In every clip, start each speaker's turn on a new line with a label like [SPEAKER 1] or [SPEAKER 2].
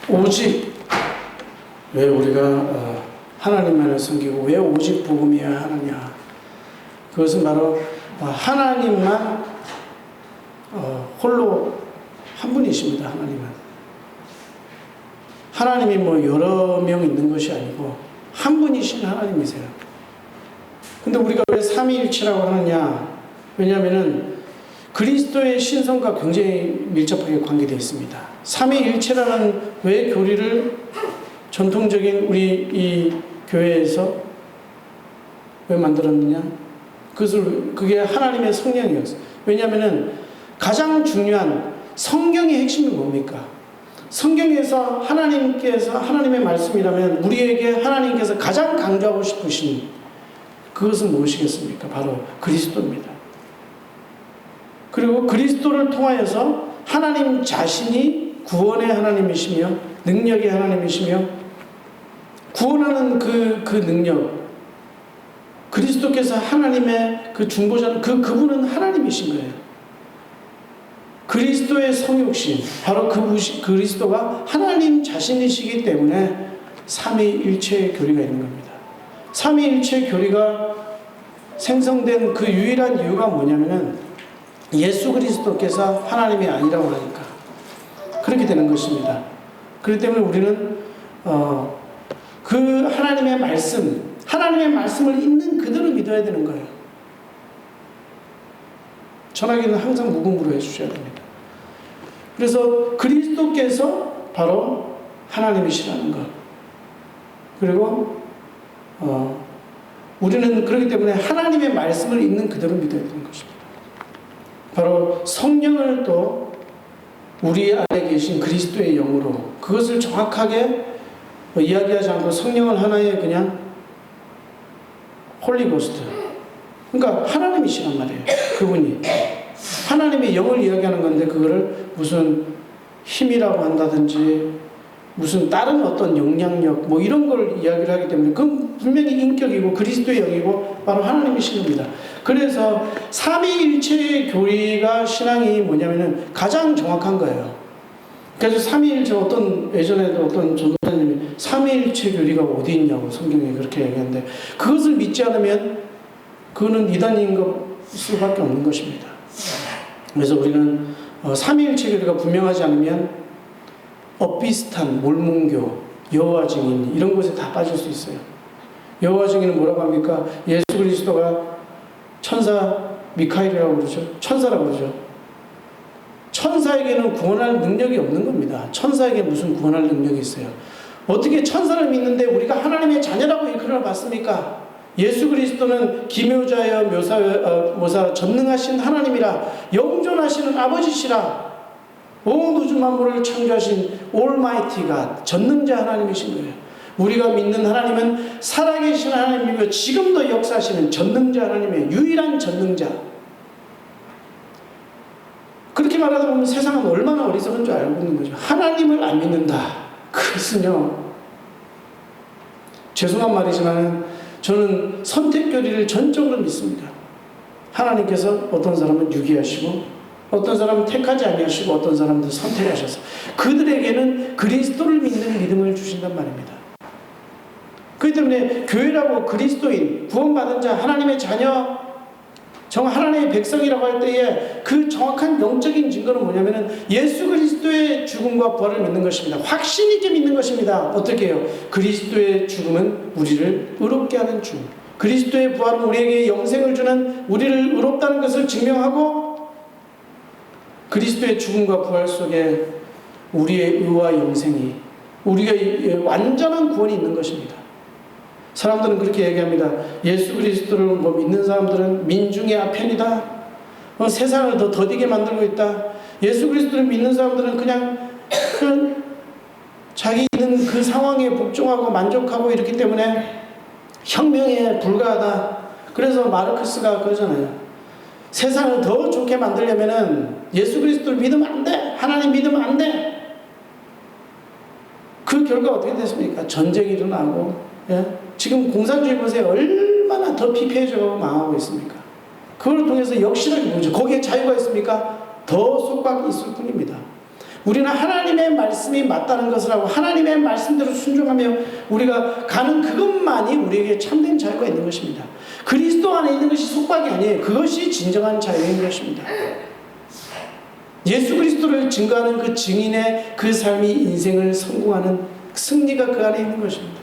[SPEAKER 1] 오직 왜 우리가 하나님만을 섬기고 왜 오직 복음이어야 하느냐? 그것은 바로 하나님만 홀로 한 분이십니다. 하나님이 뭐 여러 명 있는 것이 아니고 한 분이신 하나님이세요. 근데 우리가 왜 삼위일체라고 하느냐? 왜냐하면은 그리스도의 신성과 굉장히 밀접하게 관계되어 있습니다. 삼위일체라는 왜 교리를 전통적인 우리 이 교회에서 왜 만들었느냐? 그게 하나님의 성령이었어요. 왜냐하면은 가장 중요한 성경의 핵심이 뭡니까? 성경에서 하나님의 말씀이라면 우리에게 하나님께서 가장 강조하고 싶으신 그것은 무엇이겠습니까? 바로 그리스도입니다. 그리고 그리스도를 통하여서 하나님 자신이 구원의 하나님이시며 능력의 하나님이시며 구원하는 그 능력, 그리스도께서 하나님의 그 중보자, 그분은 하나님이신 거예요. 그리스도의 성육신, 바로 그리스도가 하나님 자신이시기 때문에 삼위일체의 교리가 있는 겁니다. 삼위일체의 교리가 생성된 그 유일한 이유가 뭐냐면은 예수 그리스도께서 하나님이 아니라고 하니까 그렇게 되는 것입니다. 그렇기 때문에 우리는 그 하나님의 말씀을 있는 그대로 믿어야 되는 거예요. 전하기는 항상 묵음으로 해주셔야 됩니다. 그래서 그리스도께서 바로 하나님이시라는 것. 그리고 우리는 그렇기 때문에 하나님의 말씀을 있는 그대로 믿어야 되는 것입니다. 바로 성령을 또 우리 안에 계신 그리스도의 영으로 그것을 정확하게 이야기하지 않고 성령을 하나의 그냥 홀리고스트, 그러니까 하나님이시란 말이에요. 그분이 하나님의 영을 이야기하는 건데 그거를 무슨 힘이라고 한다든지 무슨 다른 어떤 영향력 뭐 이런 걸 이야기를 하기 때문에 그건 분명히 인격이고 그리스도의 영이고 바로 하나님이신 겁니다. 그래서 삼위일체의 교리가 신앙이 뭐냐면은 가장 정확한 거예요. 그래서 삼위일체 예전에도 어떤 전도사님이 삼위일체 교리가 어디 있냐고 성경에 그렇게 얘기하는데 그것을 믿지 않으면 그거는 이단인 것 수밖에 없는 것입니다. 그래서 우리는 삼위일체 교리가 분명하지 않으면 엇비슷한 몰문교, 여호와 증인 이런 곳에 다 빠질 수 있어요. 여호와 증인은 뭐라고 합니까? 예수 그리스도가 천사 미카엘이라고 그러죠. 천사라고 그러죠. 천사에게는 구원할 능력이 없는 겁니다. 천사에게 무슨 구원할 능력이 있어요? 어떻게 천사를 믿는데 우리가 하나님의 자녀라고 일컬어 봤습니까? 예수 그리스도는 기묘자여 모사 전능하신 하나님이라 영존하시는 아버지시라 온 우주 만물을 창조하신 올마이티 갓 전능자 하나님이신 거예요. 우리가 믿는 하나님은 살아계신 하나님이며 지금도 역사하시는 전능자 하나님의 유일한 전능자. 그렇게 말하다 보면 세상은 얼마나 어리석은 줄 알고 있는 거죠. 하나님을 안 믿는다. 그것은요, 죄송한 말이지만 저는 선택교리를 전적으로 믿습니다. 하나님께서 어떤 사람은 유기하시고 어떤 사람은 택하지 아니하시고 어떤 사람들 선택하셔서 그들에게는 그리스도를 믿는 믿음을 주신단 말입니다. 그렇기 때문에 교회라고 그리스도인, 구원받은 자, 하나님의 자녀, 하나님의 백성이라고 할 때에 그 정확한 영적인 증거는 뭐냐면은 예수 그리스도의 죽음과 부활을 믿는 것입니다. 확신 있게 믿는 것입니다. 어떻게 해요? 그리스도의 죽음은 우리를 의롭게 하는 죽음, 그리스도의 부활은 우리에게 영생을 주는 우리를 의롭다는 것을 증명하고 그리스도의 죽음과 부활 속에 우리의 의와 영생이 우리가 완전한 구원이 있는 것입니다. 사람들은 그렇게 얘기합니다. 예수 그리스도를 믿는 사람들은 민중의 아편이다. 세상을 더 더디게 만들고 있다. 예수 그리스도를 믿는 사람들은 그냥 자기는 그 상황에 복종하고 만족하고 이렇기 때문에 혁명에 불과하다. 그래서 마르크스가 그러잖아요. 세상을 더 좋게 만들려면은 예수 그리스도를 믿으면 안 돼. 하나님 믿으면 안 돼. 그 결과 어떻게 됐습니까? 전쟁이 일어나고, 예? 지금 공산주의 보세요. 얼마나 더 피폐해져가고 망하고 있습니까? 그걸 통해서 역시나 뭐죠? 거기에 자유가 있습니까? 더 속박이 있을 뿐입니다. 우리는 하나님의 말씀이 맞다는 것을 하고 하나님의 말씀대로 순종하며 우리가 가는 그것만이 우리에게 참된 자유가 있는 것입니다. 그리스도 안에 있는 것이 속박이 아니에요. 그것이 진정한 자유인 것입니다. 예수 그리스도를 증거하는 그 증인의 그 삶이 인생을 성공하는 승리가 그 안에 있는 것입니다.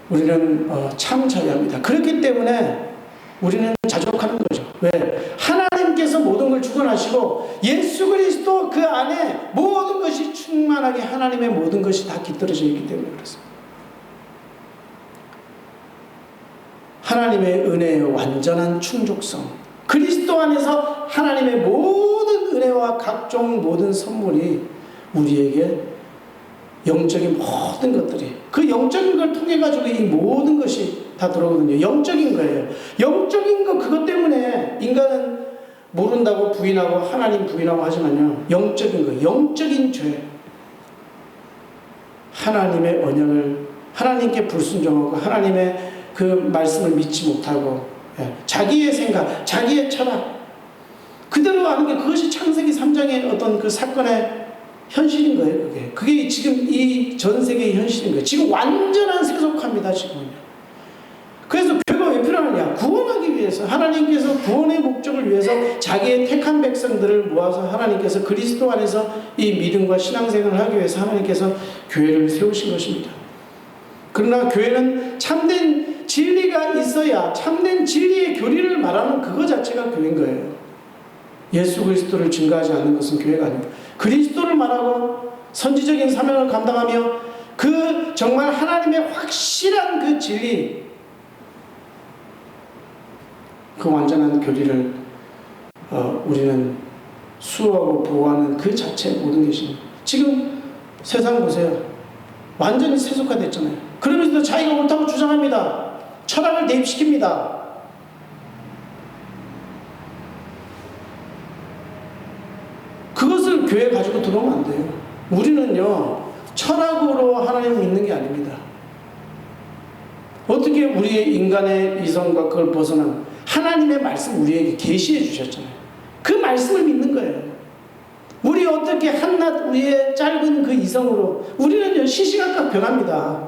[SPEAKER 1] 우리는 참 자유합니다. 그렇기 때문에 우리는 자족하는 거죠. 왜? 하나님께서 모든 걸 주관하시고 예수 그리스도 그 안에 모든 것이 충만하게 하나님의 모든 것이 다 깃들어져 있기 때문에 그렇습니다. 하나님의 은혜의 완전한 충족성, 그리스도 안에서 하나님의 모든 은혜와 각종 모든 선물이 우리에게 영적인 모든 것들이 그 영적인 걸 통해 가지고 이 모든 것이 다 들어오거든요. 영적인 거예요. 영적인 거 그것 때문에 인간은 모른다고 부인하고 하나님 부인하고 하지만요. 영적인 거, 영적인 죄, 하나님의 언약을 하나님께 불순종하고 하나님의 그 말씀을 믿지 못하고 자기의 생각, 자기의 철학 그대로 하는 게 그것이 창세기 3장의 어떤 그 사건의 현실인 거예요. 그게 지금 이 전 세계의 현실인 거예요. 지금 완전한 세속화입니다. 지금은요. 그래서 교회가 왜 필요하느냐? 구원하기 위해서 하나님께서 구원의 목적을 위해서 자기의 택한 백성들을 모아서 하나님께서 그리스도 안에서 이 믿음과 신앙생활을 하기 위해서 하나님께서 교회를 세우신 것입니다. 그러나 교회는 참된 진리가 있어야 참된 진리의 교리를 말하는 그거 자체가 교회인 거예요. 예수 그리스도를 증거하지 않는 것은 교회가 아닙니다. 그리스도를 말하고 선지적인 사명을 감당하며 그 정말 하나님의 확실한 그 진리, 그 완전한 교리를 우리는 수호하고 보호하는 그 자체의 모든 것입니다. 지금 세상 보세요. 완전히 세속화됐잖아요. 그러면서도 자기가 옳다고 주장합니다. 철학을 대입시킵니다. 그것을 교회에 가지고 들어오면 안 돼요. 우리는요, 철학으로 하나님을 믿는 게 아닙니다. 어떻게 우리의 인간의 이성과 그걸 벗어난 하나님의 말씀 우리에게 계시해 주셨잖아요. 그 말씀을 믿는 거예요. 우리 어떻게 한낱 우리의 짧은 그 이성으로 우리는 시시각각 변합니다.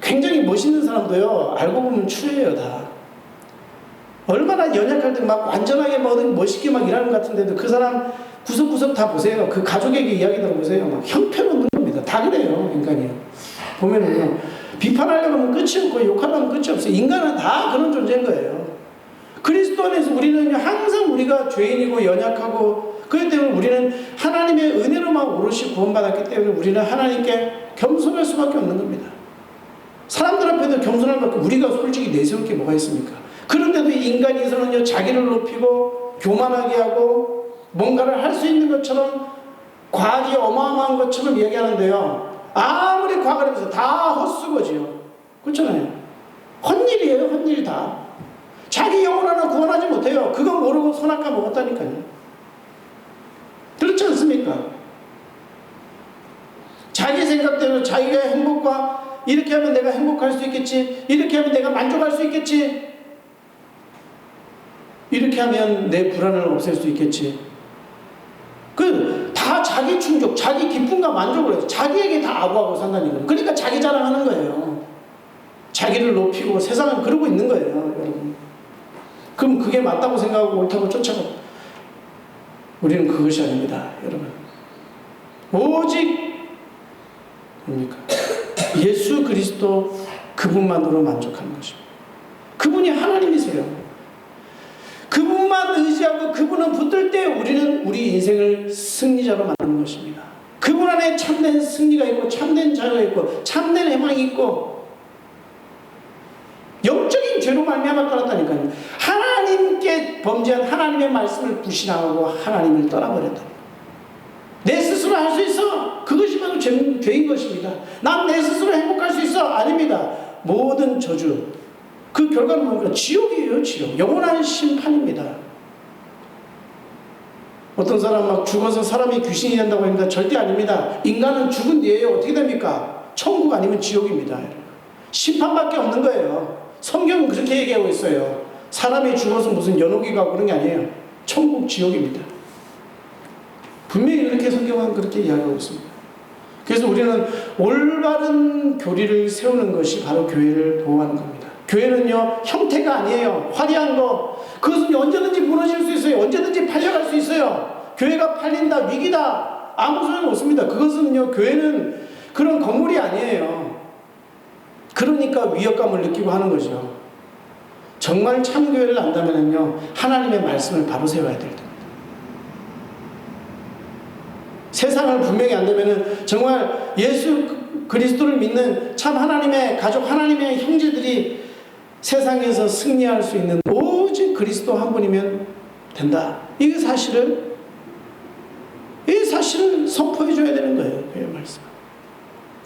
[SPEAKER 1] 굉장히 멋있는 사람도요, 알고 보면 추해요, 다. 얼마나 연약할 때 막 완전하게 멋있게 막 일하는 것 같은데도 그 사람 구석구석 다 보세요. 그 가족에게 이야기 들어보세요. 막 형편없는 겁니다. 다 그래요, 인간이요. 보면은요, 비판하려고 하면 끝이 없고 욕하려면 끝이 없어요. 인간은 다 그런 존재인 거예요. 그리스도 안에서 우리는 항상 우리가 죄인이고 연약하고 그렇기 때문에 우리는 하나님의 은혜로만 오롯이 구원받았기 때문에 우리는 하나님께 겸손할 수밖에 없는 겁니다. 사람들 앞에도 겸손할 밖에 우리가 솔직히 내세울 게 뭐가 있습니까? 그런데도 인간에서는요, 자기를 높이고 교만하게 하고 뭔가를 할 수 있는 것처럼 과학이 어마어마한 것처럼 얘기하는데요, 아무리 과학을 해서 다 헛수고지요. 그렇잖아요. 헛일이에요. 헛일 다. 자기 영혼 하나 구원하지 못해요. 그거 모르고 선악과 먹었다니까요. 그렇지 않습니까? 자기 생각대로 자기가 행복과 이렇게 하면 내가 행복할 수 있겠지, 이렇게 하면 내가 만족할 수 있겠지, 이렇게 하면 내 불안을 없앨 수 있겠지. 다 자기 충족, 자기 기쁨과 만족을 해서 자기에게 다 아부하고 산다니까요. 그러니까 자기 자랑하는 거예요. 자기를 높이고 세상은 그러고 있는 거예요, 여러분. 그럼 그게 맞다고 생각하고 옳다고 쫓아가고, 우리는 그것이 아닙니다, 여러분. 오직 뭡니까? 예수 그리스도 그분만으로 만족하는 것입니다. 그분이 하나님이세요. 그분만 의지하고 그분은 붙들 때 우리는 우리 인생을 승리자로 만드는 것입니다. 그분 안에 참된 승리가 있고 참된 자유가 있고 참된 해방이 있고 영적인 죄로 말미암아 떠났다니까요. 하나님께 범죄한 하나님의 말씀을 불신하고 하나님을 떠나버렸다. 내 스스로 할 수 있어. 그것이 바로 죄인 것입니다. 난 내 스스로 행복할 수 있어. 아닙니다. 모든 저주, 그 결과는 뭡니까? 지옥이에요, 지옥. 영원한 심판입니다. 어떤 사람 막 죽어서 사람이 귀신이 된다고 합니다. 절대 아닙니다. 인간은 죽은 뒤에 어떻게 됩니까? 천국 아니면 지옥입니다. 심판밖에 없는 거예요. 성경은 그렇게 얘기하고 있어요. 사람이 죽어서 무슨 연옥이 가고 그런 게 아니에요. 천국, 지옥입니다. 분명히 그렇게 성경은 그렇게 이야기하고 있습니다. 그래서 우리는 올바른 교리를 세우는 것이 바로 교회를 보호하는 겁니다. 교회는요, 형태가 아니에요. 화려한 거. 그것은 언제든지 무너질 수 있어요. 언제든지 팔려갈 수 있어요. 교회가 팔린다, 위기다, 아무 소용 없습니다. 그것은요, 교회는 그런 건물이 아니에요. 그러니까 위협감을 느끼고 하는 거죠. 정말 참교회를 안다면요, 하나님의 말씀을 바로 세워야 될 텐데. 세상을 분명히 안다면은 정말 예수 그리스도를 믿는 참 하나님의 가족, 하나님의 형제들이 세상에서 승리할 수 있는 오직 그리스도 한 분이면 된다. 이 사실을 선포해 줘야 되는 거예요. 그 말씀.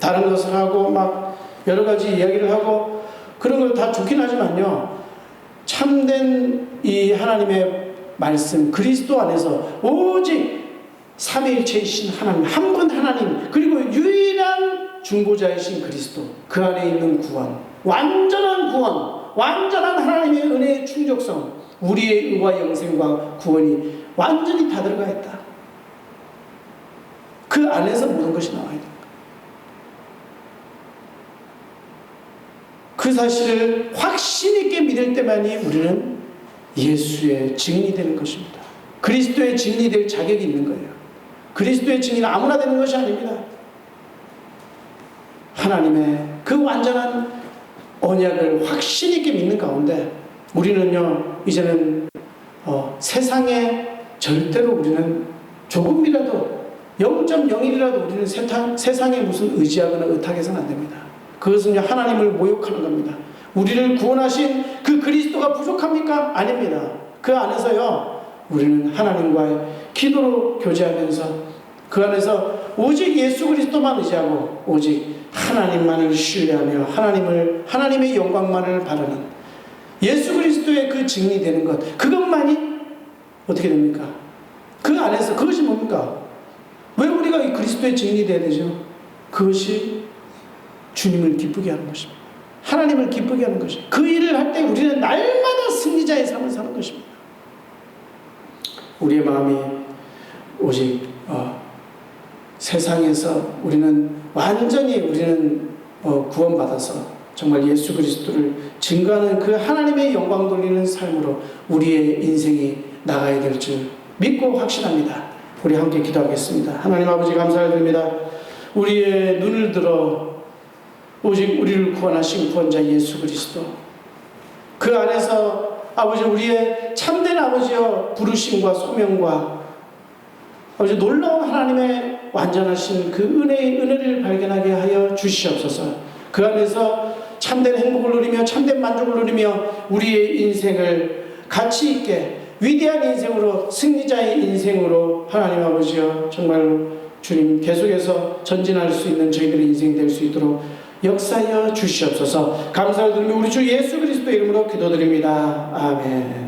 [SPEAKER 1] 다른 것을 하고 막 여러 가지 이야기를 하고 그런 걸 다 좋긴 하지만요, 참된 이 하나님의 말씀, 그리스도 안에서 오직 삼위일체이신 하나님, 한 분 하나님, 그리고 유일한 중보자이신 그리스도, 그 안에 있는 구원, 완전한 구원, 완전한 하나님의 은혜의 충족성, 우리의 의와 영생과 구원이 완전히 다 들어가 있다. 그 안에서 모든 것이 나와야 됩니다. 그 사실을 확신 있게 믿을 때만이 우리는 예수의 증인이 되는 것입니다. 그리스도의 증인이 될 자격이 있는 거예요. 그리스도의 증인은 아무나 되는 것이 아닙니다. 하나님의 그 완전한 언약을 확신 있게 믿는 가운데 우리는요, 이제는 세상에 절대로 우리는 조금이라도 0.01이라도 우리는 세상에 무슨 의지하거나 의탁해서는 안 됩니다. 그것은요, 하나님을 모욕하는 겁니다. 우리를 구원하신 그 그리스도가 부족합니까? 아닙니다. 그 안에서요, 우리는 하나님과의 기도로 교제하면서 그 안에서 오직 예수 그리스도만 의지하고 오직 하나님만을 신뢰하며 하나님의 영광만을 바라는 예수 그리스도의 그 증인이 되는 것, 그것만이 어떻게 됩니까? 그 안에서 그것이 뭡니까? 왜 우리가 이 그리스도의 증인이 되어야 되죠? 그것이 주님을 기쁘게 하는 것입니다. 하나님을 기쁘게 하는 것입니다. 그 일을 할 때 우리는 날마다 승리자의 삶을 사는 것입니다. 우리의 마음이 오직 세상에서 우리는 완전히 구원받아서 정말 예수 그리스도를 증거하는 그 하나님의 영광 돌리는 삶으로 우리의 인생이 나가야 될 줄 믿고 확신합니다. 우리 함께 기도하겠습니다. 하나님 아버지 감사드립니다. 우리의 눈을 들어 오직 우리를 구원하신 구원자 예수 그리스도, 그 안에서 아버지 우리의 참된 아버지여 부르심과 소명과 아버지 놀라운 하나님의 완전하신 그 은혜를 발견하게 하여 주시옵소서. 그 안에서 참된 행복을 누리며 참된 만족을 누리며 우리의 인생을 가치 있게 위대한 인생으로, 승리자의 인생으로 하나님 아버지여 정말로 주님 계속해서 전진할 수 있는 저희들의 인생이 될 수 있도록 역사하여 주시옵소서. 감사를 드리며 우리 주 예수 그리스도의 이름으로 기도드립니다. 아멘.